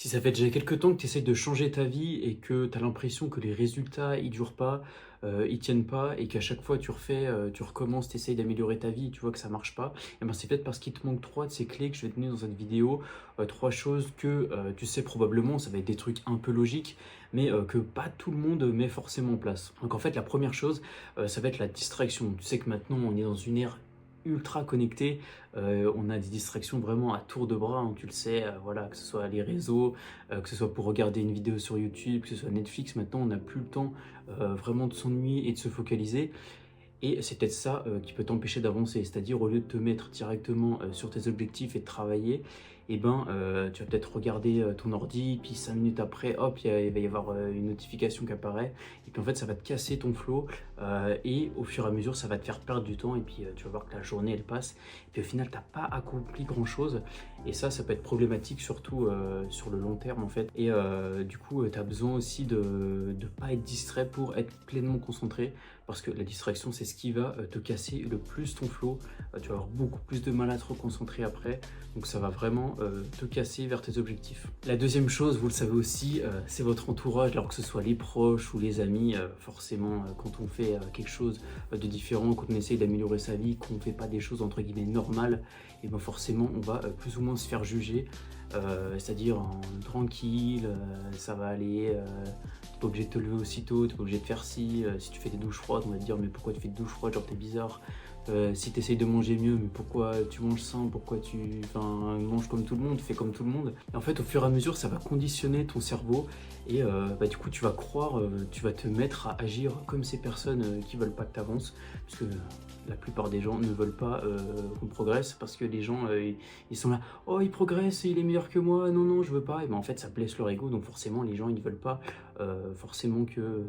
Si ça fait déjà quelques temps que tu essaies de changer ta vie et que tu as l'impression que les résultats, ils durent pas, ils tiennent pas et qu'à chaque fois tu refais, tu recommences, tu essayes d'améliorer ta vie et tu vois que ça marche pas, et ben, c'est peut-être parce qu'il te manque 3 de ces clés que je vais te donner dans cette vidéo. 3 choses que, tu sais probablement, ça va être des trucs un peu logiques, mais, que pas tout le monde met forcément en place. Donc en fait, la première chose, ça va être la distraction. Tu sais que maintenant on est dans une ère ultra connectée, on a des distractions vraiment à tour de bras, hein, tu le sais, voilà, que ce soit les réseaux, que ce soit pour regarder une vidéo sur YouTube, que ce soit Netflix. Maintenant on n'a plus le temps, vraiment de s'ennuyer et de se focaliser. Et c'est peut-être ça, qui peut t'empêcher d'avancer. C'est-à-dire, au lieu de te mettre directement, sur tes objectifs et de travailler, et ben, tu vas peut-être regarder, ton ordi, puis 5 minutes après, hop, il va y avoir, une notification qui apparaît, et puis en fait, ça va te casser ton flow, et au fur et à mesure, ça va te faire perdre du temps, et puis, tu vas voir que la journée, elle passe, et puis au final, tu as pas accompli grand-chose, et ça peut être problématique, surtout, sur le long terme, en fait. Et du coup, tu as besoin aussi de pas être distrait pour être pleinement concentré, parce que la distraction, c'est ce qui va, te casser le plus ton flow. Tu vas avoir beaucoup plus de mal à te reconcentrer après, donc ça va vraiment, te casser vers tes objectifs. La deuxième chose, vous le savez aussi, c'est votre entourage, alors que ce soit les proches ou les amis. Forcément, quand on fait, quelque chose, de différent, quand on essaye d'améliorer sa vie, qu'on ne fait pas des choses entre guillemets «normales», et ben forcément on va, plus ou moins se faire juger. C'est-à-dire en tranquille, ça va aller, tu pas obligé de te lever aussitôt, tu pas obligé de faire ci. Si tu fais des douches froides, on va te dire: «Mais pourquoi tu fais des douches froides? Genre, t'es bizarre». Si tu essayes de manger mieux, mais pourquoi tu manges sain? Pourquoi tu manges comme tout le monde, fais comme tout le monde? Et en fait, au fur et à mesure, ça va conditionner ton cerveau, et bah, du coup, tu vas croire, tu vas te mettre à agir comme ces personnes, qui veulent pas que tu avances. Parce que la plupart des gens ne veulent pas, qu'on progresse, parce que les gens, ils sont là: «Oh, il progresse, il est meilleur que moi, non, non, je veux pas». Et ben, en fait, ça blesse leur ego, donc forcément, les gens, ils ne veulent pas, forcément que,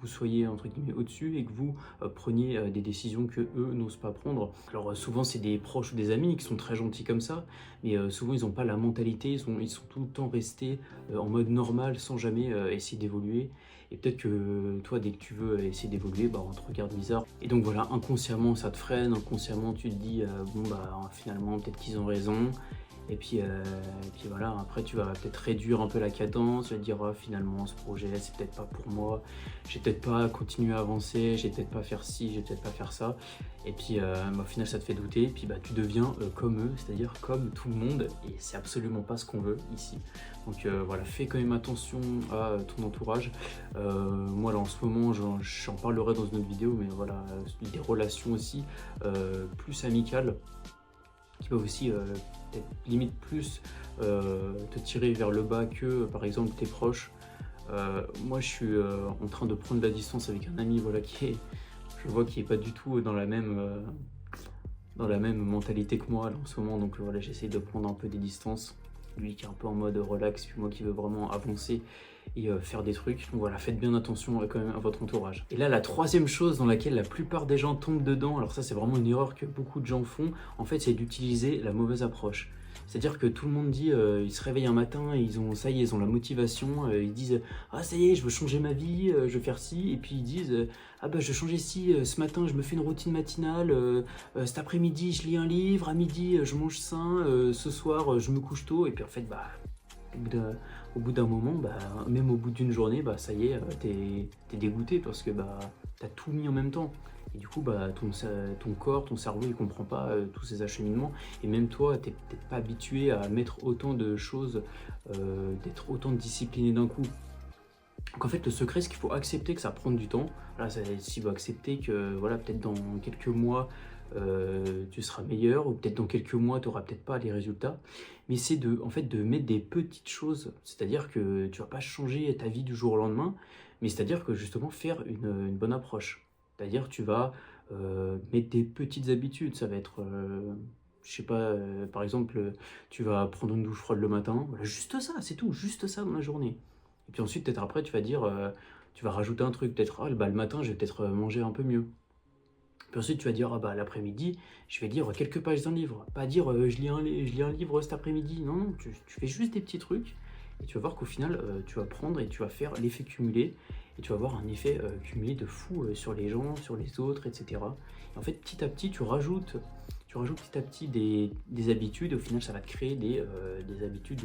vous soyez entre guillemets «au-dessus», et que vous, preniez, des décisions que eux n'osent pas prendre. Alors, souvent, c'est des proches ou des amis qui sont très gentils comme ça, mais, souvent, ils ont pas la mentalité, ils sont tout le temps restés, en mode normal, sans jamais, essayer d'évoluer. Et peut-être que toi, dès que tu veux essayer d'évoluer, bah, on te regarde bizarre. Et donc voilà, inconsciemment, ça te freine, inconsciemment, tu te dis, «Bon, bah, finalement, peut-être qu'ils ont raison». Et puis voilà, après tu vas peut-être réduire un peu la cadence, tu vas te dire: «Ah, finalement ce projet c'est peut-être pas pour moi, j'ai peut-être pas continuer à avancer, j'ai peut-être pas faire ci, j'ai peut-être pas faire ça». Et puis, bah, au final ça te fait douter, et puis bah, tu deviens, comme eux, c'est-à-dire comme tout le monde, et c'est absolument pas ce qu'on veut ici. Donc, voilà, fais quand même attention à, ton entourage. Moi là en ce moment, j'en parlerai dans une autre vidéo, mais voilà, des relations aussi, plus amicales, qui peuvent aussi, peut-être limite plus, te tirer vers le bas que, par exemple, tes proches. Moi, je suis, en train de prendre la distance avec un ami, voilà, je vois qui est pas du tout dans la même mentalité que moi là, en ce moment, donc voilà, j'essaie de prendre un peu des distances. Lui qui est un peu en mode relax, puis moi qui veux vraiment avancer et faire des trucs. Donc voilà, faites bien attention, quand même, à votre entourage. Et là, la troisième chose dans laquelle la plupart des gens tombent dedans, alors ça c'est vraiment une erreur que beaucoup de gens font, en fait, c'est d'utiliser la mauvaise approche. C'est-à-dire que tout le monde dit, ils se réveillent un matin, et ça y est, ils ont la motivation, ils disent: «Ah ça y est, je veux changer ma vie, je veux faire ci», et puis ils disent: «Ah bah je veux changer ci, ce matin je me fais une routine matinale, cet après-midi je lis un livre, à midi, je mange sain, ce soir, je me couche tôt». Et puis en fait, bah, au bout d'un moment, bah, même au bout d'une journée, bah, ça y est, tu dégoûté, parce que, bah, tu as tout mis en même temps. Et du coup, bah, ton corps, ton cerveau, il comprend pas, tous ces acheminements, et même toi, tu peut-être pas habitué à mettre autant de choses, d'être autant discipliné d'un coup. Donc en fait, le secret, c'est qu'il faut accepter que ça prend du temps. Voilà, s'il faut accepter que, voilà, peut-être dans quelques mois, tu seras meilleur, ou peut-être dans quelques mois, tu auras peut-être pas les résultats. Mais c'est en fait, de mettre des petites choses. C'est-à-dire que tu vas pas changer ta vie du jour au lendemain, mais c'est-à-dire que justement faire une bonne approche. C'est-à-dire tu vas, mettre des petites habitudes. Ça va être, je sais pas, par exemple, tu vas prendre une douche froide le matin. Voilà, juste ça, c'est tout, juste ça dans la journée. Et puis ensuite, peut-être après, tu vas dire, tu vas rajouter un truc, peut-être: «Ah bah, le matin, je vais peut-être, manger un peu mieux». Puis ensuite, tu vas dire: «Ah bah, l'après-midi, je vais lire quelques pages d'un livre». Pas dire, je lis un livre cet après-midi». Non, non, tu fais juste des petits trucs, et tu vas voir qu'au final, tu vas prendre et tu vas faire l'effet cumulé, et tu vas avoir un effet, cumulé de fou, sur les gens, sur les autres, et cetera. Et en fait, petit à petit, tu rajoutes petit à petit des habitudes, au final ça va te créer des habitudes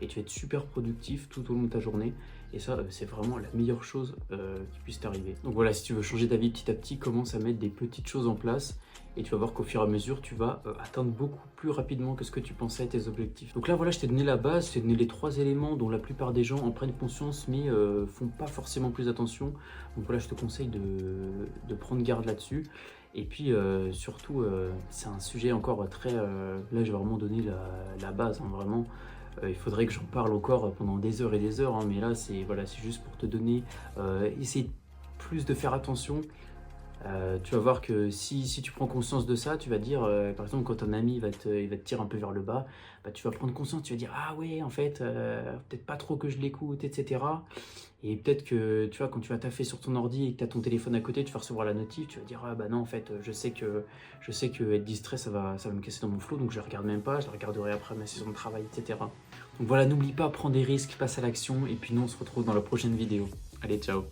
et tu vas être super productif tout au long de ta journée. Et ça, c'est vraiment la meilleure chose qui puisse t'arriver. Donc voilà, si tu veux changer ta vie petit à petit, commence à mettre des petites choses en place et tu vas voir qu'au fur et à mesure, tu vas atteindre beaucoup plus rapidement que ce que tu pensais à tes objectifs. Donc là, voilà, je t'ai donné la base, je t'ai donné les 3 éléments dont la plupart des gens en prennent conscience mais font pas forcément plus attention. Donc voilà, je te conseille de prendre garde là-dessus. Et puis surtout, c'est un sujet encore très... là, je vais vraiment donner la base, hein, vraiment. Il faudrait que j'en parle encore pendant des heures et des heures, hein, mais là, c'est voilà, c'est juste pour te donner... essayer plus de faire attention. Tu vas voir que si tu prends conscience de ça, tu vas dire, par exemple, quand un ami il va te tirer un peu vers le bas, bah, tu vas prendre conscience, tu vas dire, ah ouais, en fait, peut-être pas trop que je l'écoute, etc. Et peut-être que, tu vois, quand tu vas taffer sur ton ordi et que tu as ton téléphone à côté, tu vas recevoir la notif, tu vas dire, ah bah non, en fait, je sais que être distrait, ça va me casser dans mon flow, donc je ne regarde même pas, je la regarderai après ma session de travail, etc. Donc voilà, n'oublie pas, prends des risques, passe à l'action, et puis nous, on se retrouve dans la prochaine vidéo. Allez, ciao!